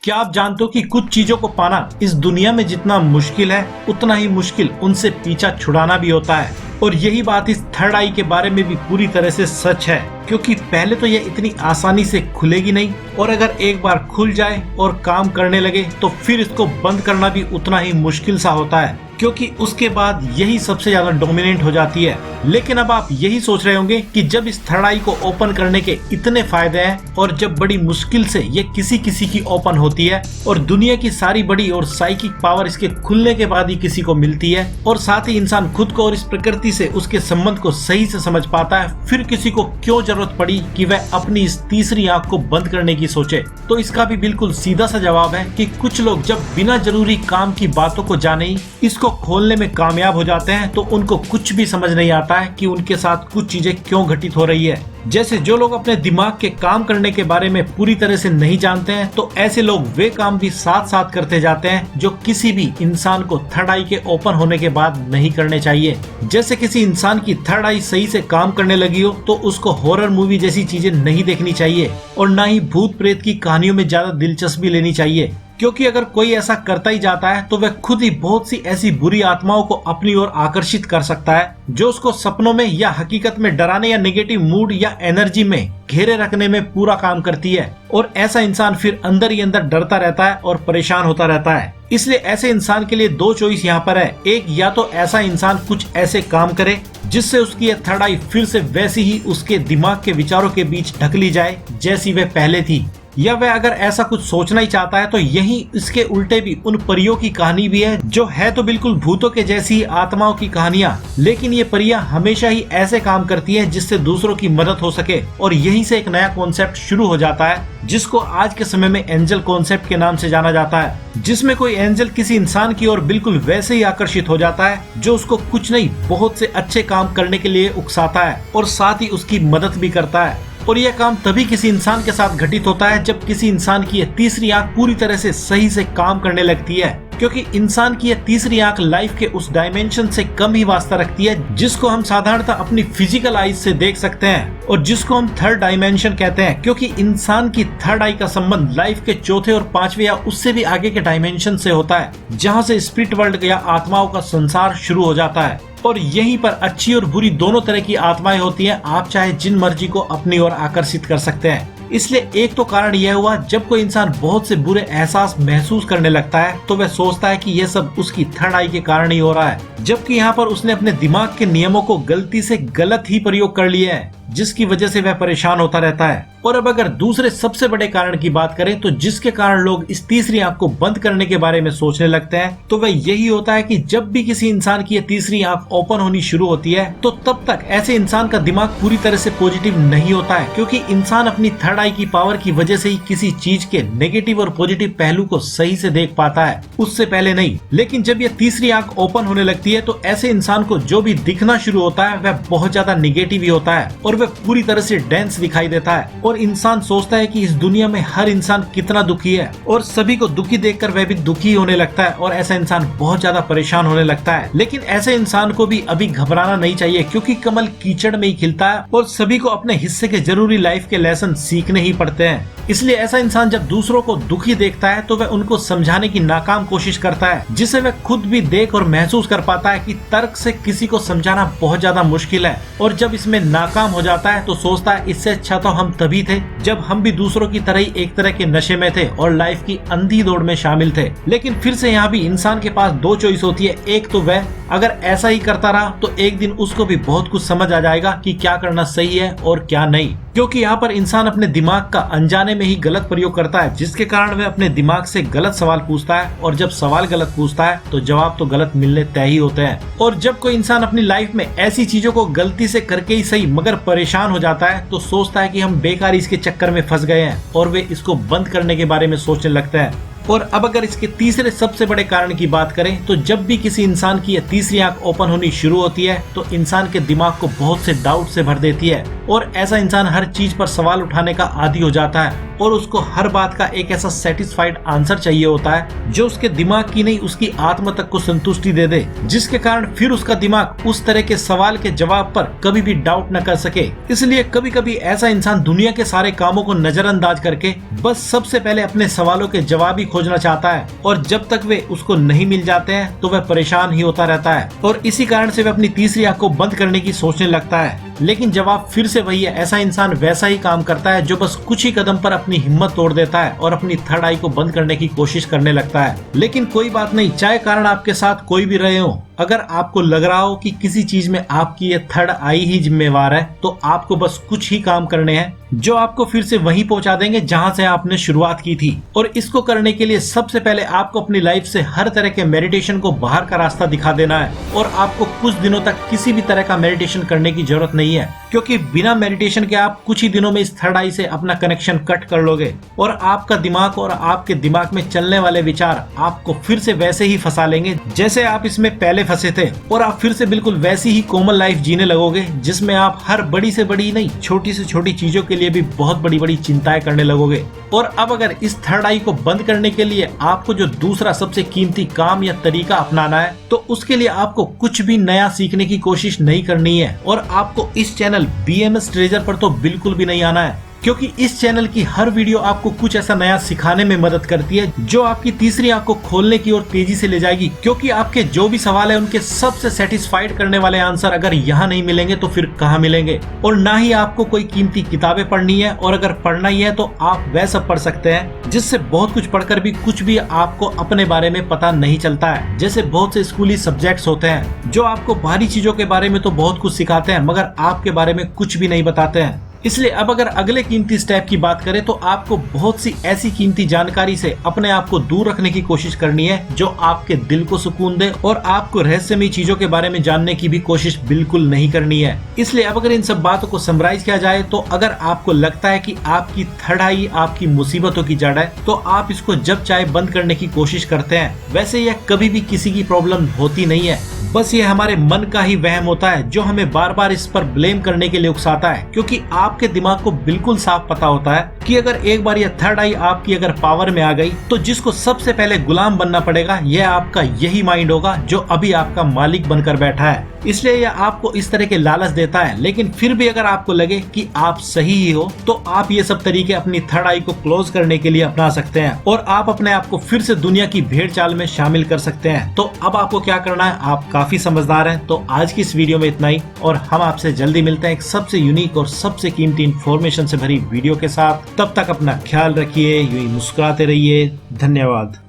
क्या आप जानते हो कि कुछ चीजों को पाना इस दुनिया में जितना मुश्किल है उतना ही मुश्किल उनसे पीछा छुड़ाना भी होता है। और यही बात इस थर्ड आई के बारे में भी पूरी तरह से सच है, क्योंकि पहले तो यह इतनी आसानी से खुलेगी नहीं, और अगर एक बार खुल जाए और काम करने लगे तो फिर इसको बंद करना भी उतना ही मुश्किल सा होता है, क्योंकि उसके बाद यही सबसे ज्यादा डोमिनेंट हो जाती है। लेकिन अब आप यही सोच रहे होंगे कि जब इस थर्ड आई को ओपन करने के इतने फायदे हैं और जब बड़ी मुश्किल से ये किसी किसी की ओपन होती है और दुनिया की सारी बड़ी और साइकिक पावर इसके खुलने के बाद ही किसी को मिलती है, और साथ ही इंसान खुद को और इस प्रकृति से उसके संबंध को सही से समझ पाता है, फिर किसी को क्यों जरूरत पड़ी कि वह अपनी इस तीसरी आंख को बंद करने की सोचे? तो इसका भी बिल्कुल सीधा सा जवाब है कि कुछ लोग जब बिना जरूरी काम की बातों को जाने ही इसको खोलने में कामयाब हो जाते हैं तो उनको कुछ भी समझ नहीं आता है कि उनके साथ कुछ चीजें क्यों घटित हो रही है। जैसे जो लोग अपने दिमाग के काम करने के बारे में पूरी तरह से नहीं जानते हैं, तो ऐसे लोग वे काम भी साथ साथ करते जाते हैं जो किसी भी इंसान को थर्ड आई के ओपन होने के बाद नहीं करने चाहिए। जैसे किसी इंसान की थर्ड आई सही से काम करने लगी हो तो उसको हॉरर मूवी जैसी चीजें नहीं देखनी चाहिए और न ही भूत प्रेत की कहानियों में ज्यादा दिलचस्पी लेनी चाहिए, क्योंकि अगर कोई ऐसा करता ही जाता है तो वह खुद ही बहुत सी ऐसी बुरी आत्माओं को अपनी ओर आकर्षित कर सकता है जो उसको सपनों में या हकीकत में डराने या नेगेटिव मूड या एनर्जी में घेरे रखने में पूरा काम करती है। और ऐसा इंसान फिर अंदर ही अंदर डरता रहता है और परेशान होता रहता है। इसलिए ऐसे इंसान के लिए दो चॉइस यहाँ पर है। एक, या तो ऐसा इंसान कुछ ऐसे काम करे जिससे उसकी यह थर्ड आई फिर से वैसी ही उसके दिमाग के विचारों के बीच ढक ली जाए जैसी वह पहले थी, या वह अगर ऐसा कुछ सोचना ही चाहता है तो यही इसके उल्टे भी उन परियों की कहानी भी है, जो है तो बिल्कुल भूतों के जैसी आत्माओं की कहानियां, लेकिन ये परियां हमेशा ही ऐसे काम करती हैं जिससे दूसरों की मदद हो सके। और यहीं से एक नया कॉन्सेप्ट शुरू हो जाता है जिसको आज के समय में एंजल कॉन्सेप्ट के नाम से जाना जाता है, जिसमें कोई एंजल किसी इंसान की ओर बिल्कुल वैसे ही आकर्षित हो जाता है जो उसको कुछ नहीं बहुत से अच्छे काम करने के लिए उकसाता है और साथ ही उसकी मदद भी करता है। और यह काम तभी किसी इंसान के साथ घटित होता है जब किसी इंसान की यह तीसरी आंख पूरी तरह से सही से काम करने लगती है, क्योंकि इंसान की यह तीसरी आंख लाइफ के उस डायमेंशन से कम ही वास्ता रखती है जिसको हम साधारणतः अपनी फिजिकल आईज से देख सकते हैं और जिसको हम थर्ड डायमेंशन कहते हैं, क्योंकि इंसान की थर्ड आई का संबंध लाइफ के चौथे और पांचवे या उससे भी आगे के डायमेंशन से होता है, जहाँ से स्पिरिट वर्ल्ड या आत्माओं का संसार शुरू हो जाता है। और यहीं पर अच्छी और बुरी दोनों तरह की आत्माएं होती हैं। आप चाहे जिन मर्जी को अपनी ओर आकर्षित कर सकते हैं। इसलिए एक तो कारण यह हुआ, जब कोई इंसान बहुत से बुरे एहसास महसूस करने लगता है तो वह सोचता है कि यह सब उसकी थर्ड आई के कारण ही हो रहा है, जबकि यहाँ पर उसने अपने दिमाग के नियमों को गलती से गलत ही प्रयोग कर लिया है, जिसकी वजह से वह परेशान होता रहता है। और अब अगर दूसरे सबसे बड़े कारण की बात करें तो जिसके कारण लोग इस तीसरी आंख को बंद करने के बारे में सोचने लगते हैं, तो वह यही होता है कि जब भी किसी इंसान की यह तीसरी आंख ओपन होनी शुरू होती है तो तब तक ऐसे इंसान का दिमाग पूरी तरह से पॉजिटिव नहीं होता है, क्योंकि इंसान अपनी थर्ड आई की पावर की वजह से ही किसी चीज के नेगेटिव और पॉजिटिव पहलू को सही से देख पाता है, उससे पहले नहीं। लेकिन जब यह तीसरी आंख ओपन होने लगती है तो ऐसे इंसान को जो भी दिखना शुरू होता है वह बहुत ज्यादा नेगेटिव ही होता है और वह पूरी तरह से डेंस दिखाई देता है। और इंसान सोचता है कि इस दुनिया में हर इंसान कितना दुखी है और सभी को दुखी देखकर वह भी दुखी होने लगता है और ऐसा इंसान बहुत ज्यादा परेशान होने लगता है। लेकिन ऐसे इंसान को भी अभी घबराना नहीं चाहिए, क्योंकि कमल कीचड़ में ही खिलता है और सभी को अपने हिस्से के जरूरी लाइफ के लेसन सीखने ही पड़ते हैं। इसलिए ऐसा इंसान जब दूसरों को दुखी देखता है तो वह उनको समझाने की नाकाम कोशिश करता है, जिसे वह खुद भी देख और महसूस कर पाता है कि तर्क से किसी को समझाना बहुत ज्यादा मुश्किल है। और जब इसमें नाकाम हो जाता है तो सोचता है इससे अच्छा तो हम तभी थे जब हम भी दूसरों की तरह ही एक तरह के नशे में थे और लाइफ की अंधी दौड़ में शामिल थे। लेकिन फिर से यहाँ भी इंसान के पास दो चॉइस होती है। एक तो वह अगर ऐसा ही करता रहा तो एक दिन उसको भी बहुत कुछ समझ आ जाएगा कि क्या करना सही है और क्या नहीं, क्योंकि यहाँ पर इंसान अपने दिमाग का अनजाने में ही गलत प्रयोग करता है, जिसके कारण वह अपने दिमाग से गलत सवाल पूछता है और जब सवाल गलत पूछता है तो जवाब तो गलत मिलने तय ही होते हैं। और जब कोई इंसान अपनी लाइफ में ऐसी चीजों को गलती से करके ही सही मगर परेशान हो जाता है तो सोचता है कि हम बेकार इसके चक्कर में फंस गए हैं और वे इसको बंद करने के बारे में सोचने लगते हैं। और अब अगर इसके तीसरे सबसे बड़े कारण की बात करें तो जब भी किसी इंसान की यह तीसरी आंख ओपन होनी शुरू होती है तो इंसान के दिमाग को बहुत से डाउट से भर देती है और ऐसा इंसान हर चीज पर सवाल उठाने का आदी हो जाता है और उसको हर बात का एक ऐसा सेटिस्फाइड आंसर चाहिए होता है जो उसके दिमाग की नहीं उसकी आत्मा तक को संतुष्टि दे दे, जिसके कारण फिर उसका दिमाग उस तरह के सवाल के जवाब पर कभी भी डाउट न कर सके। इसलिए कभी कभी ऐसा इंसान दुनिया के सारे कामों को नजरअंदाज करके बस सबसे पहले अपने सवालों के जवाब ही खोजना चाहता है और जब तक वे उसको नहीं मिल जाते हैं तो वह परेशान ही होता रहता है और इसी कारण से वह अपनी तीसरी आंख को बंद करने की सोचने लगता है। लेकिन जवाब फिर से वही है, ऐसा इंसान वैसा ही काम करता है जो बस कुछ ही कदम पर अपनी हिम्मत तोड़ देता है और अपनी थर्ड आई को बंद करने की कोशिश करने लगता है। लेकिन कोई बात नहीं, चाहे कारण आपके साथ कोई भी रहे हो, अगर आपको लग रहा हो कि किसी चीज में आपकी ये थर्ड आई ही जिम्मेवार है तो आपको बस कुछ ही काम करने हैं जो आपको फिर से वहीं पहुंचा देंगे जहां से आपने शुरुआत की थी। और इसको करने के लिए सबसे पहले आपको अपनी लाइफ से हर तरह के मेडिटेशन को बाहर का रास्ता दिखा देना है और आपको कुछ दिनों तक किसी भी तरह का मेडिटेशन करने की जरूरत नहीं है, क्योंकि बिना मेडिटेशन के आप कुछ ही दिनों में इस थर्ड आई से अपना कनेक्शन कट कर लोगे और आपका दिमाग और आपके दिमाग में चलने वाले विचार आपको फिर से वैसे ही फंसा लेंगे जैसे आप इसमें पहले फंसे थे और आप फिर से बिल्कुल वैसी ही कोमल लाइफ जीने लगोगे जिसमें आप हर बड़ी से बड़ी नहीं छोटी से छोटी चीजों के लिए भी बहुत बड़ी बड़ी चिंताएं करने लगोगे। और अब अगर इस थर्ड आई को बंद करने के लिए आपको जो दूसरा सबसे कीमती काम या तरीका अपनाना है तो उसके लिए आपको कुछ भी नया सीखने की कोशिश नहीं करनी है और आपको इस चैनल BMS ट्रेजर पर तो बिल्कुल भी नहीं आना है, क्योंकि इस चैनल की हर वीडियो आपको कुछ ऐसा नया सिखाने में मदद करती है जो आपकी तीसरी आंख को खोलने की ओर तेजी से ले जाएगी। क्योंकि आपके जो भी सवाल है उनके सबसे सेटिस्फाइड करने वाले आंसर अगर यहाँ नहीं मिलेंगे तो फिर कहाँ मिलेंगे। और ना ही आपको कोई कीमती किताबें पढ़नी है, और अगर पढ़ना ही है तो आप वह सब पढ़ सकते हैं जिससे बहुत कुछ पढ़कर भी कुछ भी आपको अपने बारे में पता नहीं चलता है। जैसे बहुत से स्कूली सब्जेक्ट्स होते हैं जो आपको बाहरी चीजों के बारे में तो बहुत कुछ सिखाते हैं मगर आपके बारे में कुछ भी नहीं बताते हैं। इसलिए अब अगर अगले कीमती स्टेप की बात करें तो आपको बहुत सी ऐसी कीमती जानकारी से अपने आप को दूर रखने की कोशिश करनी है जो आपके दिल को सुकून दे, और आपको रहस्यमयी चीजों के बारे में जानने की भी कोशिश बिल्कुल नहीं करनी है। इसलिए अब अगर इन सब बातों को समराइज किया जाए तो अगर आपको लगता है कि आपकी थर्ड आई आपकी मुसीबतों की जड़ है तो आप इसको जब चाहे बंद करने की कोशिश करते हैं। वैसे यह कभी भी किसी की प्रॉब्लम होती नहीं है, बस ये हमारे मन का ही वहम होता है जो हमें बार बार इस पर ब्लेम करने के लिए उकसाता है। क्योंकि आपके दिमाग को बिल्कुल साफ पता होता है कि अगर एक बार यह थर्ड आई आपकी अगर पावर में आ गई तो जिसको सबसे पहले गुलाम बनना पड़ेगा यह आपका यही माइंड होगा जो अभी आपका मालिक बनकर बैठा है। इसलिए यह आपको इस तरह के लालच देता है। लेकिन फिर भी अगर आपको लगे कि आप सही ही हो तो आप ये सब तरीके अपनी थर्ड आई को क्लोज करने के लिए अपना सकते हैं और आप अपने आप को फिर से दुनिया की भेड़ चाल में शामिल कर सकते हैं। तो अब आपको क्या करना है, आप काफी समझदार हैं। तो आज की इस वीडियो में इतना ही और हम आपसे जल्दी मिलते हैं एक सबसे यूनिक और सबसे कीमती इंफॉर्मेशन से भरी वीडियो के साथ। तब तक अपना ख्याल रखिए, यूं ही मुस्कुराते रहिए। धन्यवाद।